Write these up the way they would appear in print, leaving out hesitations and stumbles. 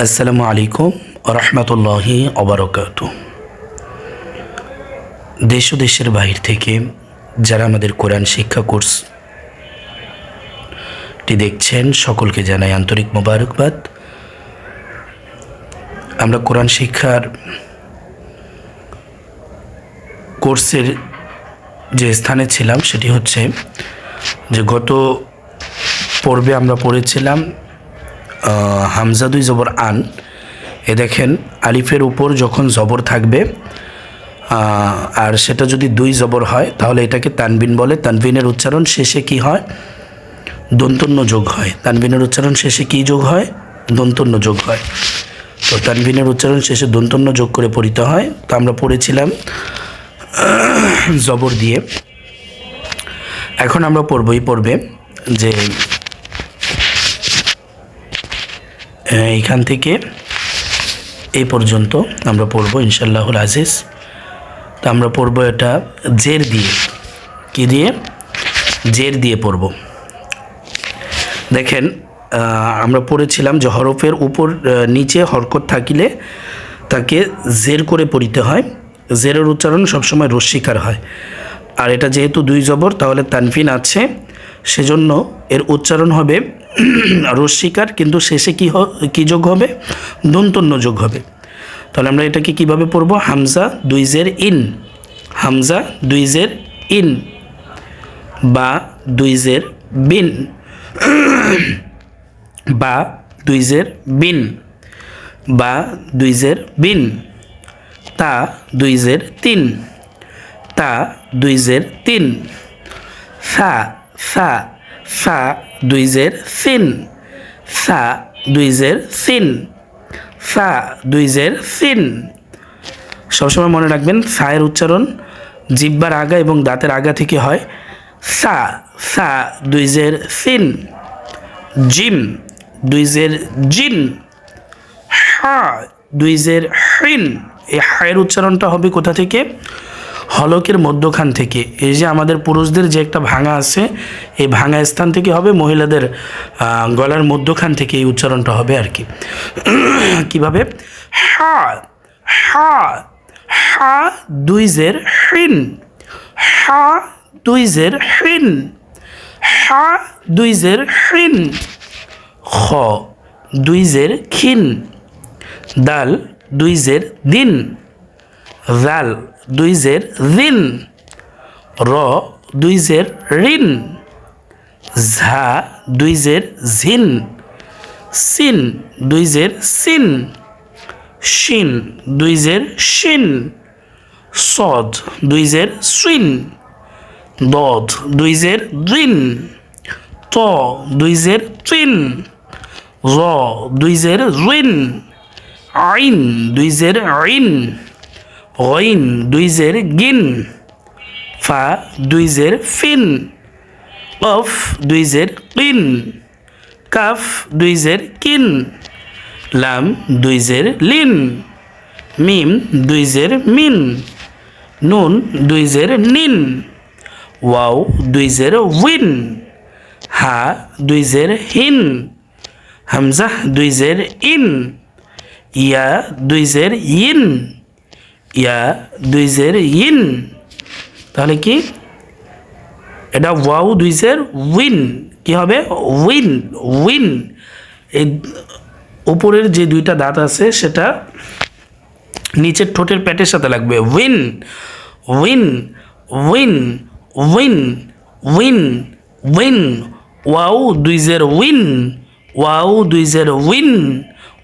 আসসালামু আলাইকুম রহমতুল্লাহি ওবারাকাতু। দেশ ও দেশের বাহির থেকে যারা আমাদের কোরআন শিক্ষা কোর্সটি দেখছেন সকলকে জানাই আন্তরিক মোবারকবাদ। আমরা কোরআন শিক্ষার কোর্সের যে স্থানে ছিলাম সেটি হচ্ছে যে গত পর্বে আমরা পড়েছিলাম হামজা দুই জবর আন। এ দেখেন আলিফের উপর যখন জবর থাকবে আর সেটা যদি দুই জবর হয় তাহলে এটাকে তানবিন বলে। তানবিনের উচ্চারণ শেষে কি হয়? দন্তন্য যোগ হয়। তানবিনের উচ্চারণ শেষে কি যোগ হয়? দন্তন্য যোগ হয়। তো তানবিনের উচ্চারণ শেষে দন্তন্য যোগ করে পড়িতে হয়। তো আমরা পড়েছিলাম জবর দিয়ে। এখন আমরা পড়বে যে এইখান থেকে এই পর্যন্ত আমরা পড়ব ইনশাআল্লাহুল আজিজ। তো আমরা পড়ব এটা জের দিয়ে। কি দিয়ে? জের দিয়ে পড়ব। দেখেন আমরা পড়েছিলাম যে হরফের উপর নিচে হরকত থাকিলে তাকে জের করে পড়িতে হয়। জেরের উচ্চারণ সবসময় রস্যিকার হয়। আর এটা যেহেতু দুই জবর তাহলে তানফিন আছে, সেজন্য এর উচ্চারণ হবে রস্যিকার, কিন্তু শেষে কি যোগ হবে? দন্তন্য যোগ হবে। তাহলে আমরা এটাকে কিভাবে পড়ব? হামজা দুই জের ইন, হামজা দুই জের ইন, বা দুই জের বিন, বা দুই জের বিন, বা দুই জের বিন, তা দুই জের তিন, তা দুই জের তিন, সা সা সা দুই জের সিন, সা দুই জের সিন, সা দুই জের সিন। সবসময় মনে রাখবেন সায়ের উচ্চারণ জিহ্বার আগা এবং দাঁতের আগা থেকে হয়। সা সা দুই জের সিন, জিম দুই জের জিন, হা দুই জের হিন। এই হায়ের উচ্চারণটা হবে কোথা থেকে? হলকের মধ্যখান থেকে। এই যে আমাদের পুরুষদের যে একটা ভাঙা আছে, এই ভাঙা স্থান থেকে হবে, মহিলাদের গলার মধ্যখান থেকে এই উচ্চারণটা হবে আর কি। কিভাবে? হা হা হা দুই জের হিন, হা দুই জের হিন, হা দুই জের হিন, খ দুই জের খিন, দাল দুই জের দিন, জাল দুই জের দিন, র দুই জের রিন, ঝা দুই জের ঝিন, সিন দুই জের সিন, শিন দুই জের শিন, সদ দুই জের সুইন, দদ দুই জের দিন, ত দুই জের তিন, র দুই জের রিন, আইন দুই জের আইন, গইন দুই জের গিন, ফা দুই জের ফিন, কফ দুই জের কিন, কাফ দুই জের কিন, লাম দুই জের লিন, মিম দুই জের মিন, নুন দুই জের নিন, ওয়াও দুই জের উইন, হা দুই জের হিন, হামজা দুই জের ইন, ইয়া দুই জের ইন, ইয়া দুই জের ইন। তাহলে কি? এটা ওয়াও দুই জের উইন। কি হবে? Win win. এই উপরের যে দুইটা দাঁত আছে সেটা নিচের ঠোঁটের প্যাটের সাথে লাগবে। Win win win win win win. Wow দুই জের উইন, ওয়াও দুই জের উইন,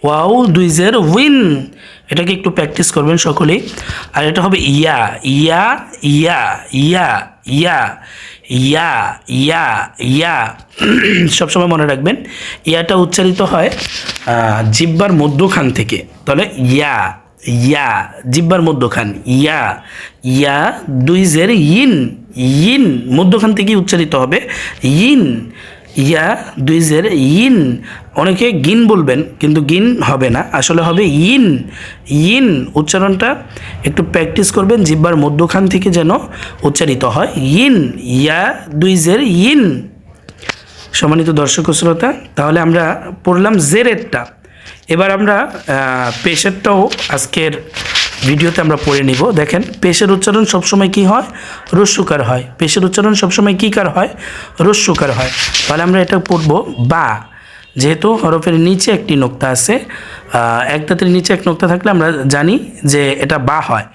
ওয়াও দুই জের উইন। এটাকে একটু প্র্যাকটিস করবেন সকলেই। আর এটা হবে ইয়া ইয়া ইয়া ইয়া ইয়া ইয়া ইয়া ইয়া। সবসময় মনে রাখবেন ইয়াটা উচ্চারিত হয় জিহ্বার মধ্যখান থেকে। তাহলে ইয়া ইয়া জিহ্বার মধ্যখান, ইয়া ইয়া দুই জের ইন, ইন মধ্যখান থেকেই উচ্চারিত হবে। ইন ইয়া দুই জের ইন। অনেকে গিন বলবেন, কিন্তু গিন হবে না, আসলে হবে ইন। ইন উচ্চারণটা একটু প্র্যাকটিস করবেন, জিহ্বার মধ্যখান থেকে যেন উচ্চারিত হয়। ইন ইয়া দুই জের ইন। সম্মানিত দর্শক শ্রোতা, তাহলে আমরা পড়লাম জেরেরটা। এবার আমরা পেশেরটাও আজকের ভিডিওতে আমরা পড়ে নিব। দেখেন পেশের উচ্চারণ সবসময় কি হয়? রস্যকার হয়। পেশের উচ্চারণ সবসময় কী কার হয়? রস্যকার হয়। তাহলে আমরা এটা পড়ব বা। যেহেতু হরফের নিচে একটি নোক্তা আছে, এক দাঁতের নিচে এক নোক্তা থাকলে আমরা জানি যে এটা বা হয়।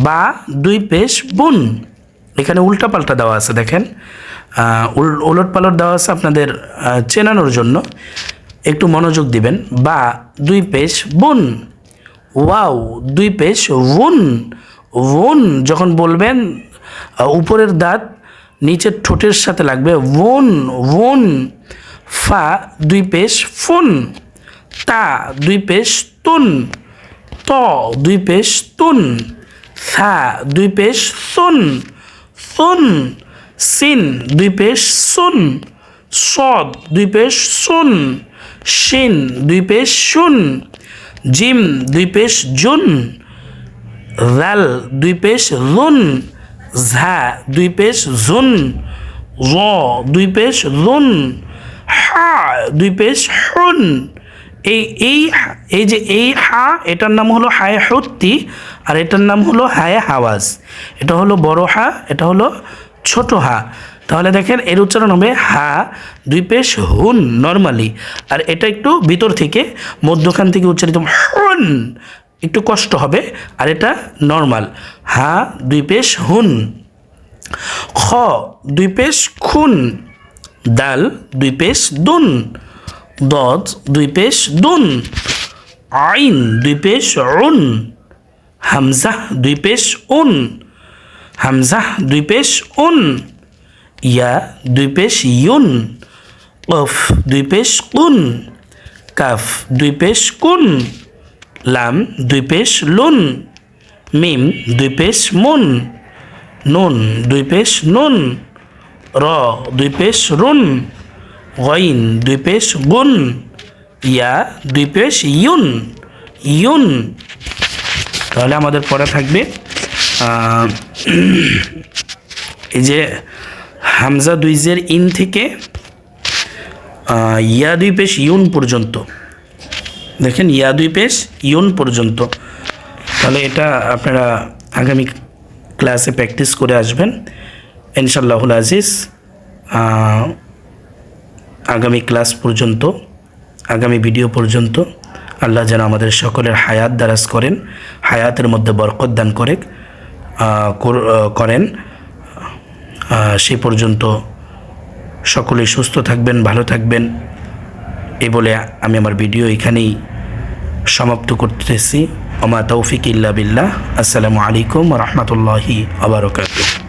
বা দুই পেশ বুন। এখানে উল্টা পাল্টা দেওয়া আছে, দেখেন উলট পালট দেওয়া আছে আপনাদের চেনানোর জন্য, একটু মনোযোগ দিবেন। বা দুই পেশ বুন। ওয়াও দুই পেশ ওন। ওন যখন বলবেন উপরের দাঁত নিচের ঠোঁটের সাথে লাগবে, ওন ওন। ফা দুই পেশ ফুন। তা দুই পেশ তুন। ত দুই পেশ তুন। থা দুই পেশ সুন। সুন। সিন দুই পেশ সুন। সদ দুই পেশ সুন। শিন দুই পেশ শুন। জিম দুই পেশ জুন। রাল দুই পেশ রুন। ঝা দুই পেশ জুন। র দুই পেশ রুন। হা দুই পেশ হুন। এই যে এই হা, এটার নাম হলো হায় হত্তি, আর এটার নাম হলো হায় হাওয়াজ। এটা হলো বড় হা, এটা হলো ছোট হা। তাহলে দেখেন এর উচ্চারণ হবে হা দুই পেশ হুন নর্মালি, আর এটা একটু ভিতর থেকে মধ্যখান থেকে উচ্চারিত হুন, একটু কষ্ট হবে, আর এটা নর্মাল হা দুই পেশ হুন। খ দুই পেশ খুন। দাল দুই পেশ দুন। দদ দুই পেশ দুন। আইন দুই পেশ উন। হামজা দুই পেশ উন। হামজা দুই পেশ উন। ইয়া দুই পেশ ইউন। কফ দুই পেশ কুন। কাফ দুই পেশ কুন। লাম দুই পেশ লুন। মিম দুই পেশ মুন। নুন দুই পেশ নুন। র দুই পেশ রুন। গইন দুই পেশ গুন। ইয়া দুই পেশ ইউন। ইউন। তাহলে আমাদের পড়া থাকবে এই যে হামজা দুই জের ইন থেকে ইয়া দুই পেশ ইউন পর্যন্ত। দেখেন ইয়া দুই পেশ ইউন পর্যন্ত। তাহলে এটা আপনারা আগামী ক্লাসে প্র্যাকটিস করে আসবেন ইনশাআল্লাহুল আজিজ। আগামী ক্লাস পর্যন্ত, আগামী ভিডিও পর্যন্ত আল্লাহ যেন আমাদের সকলের হায়াত দারাজ করেন, হায়াতের মধ্যে বরকত দান করেন। সেই পর্যন্ত সকলেই সুস্থ থাকবেন, ভালো থাকবেন। এই বলে আমি আমার ভিডিও এখানেই সমাপ্ত করতেছি। ওমা তৌফিক ইল্লা বিল্লাহ। আসসালামু আলাইকুম ওয়া রাহমাতুল্লাহি ওয়া বারাকাতুহু।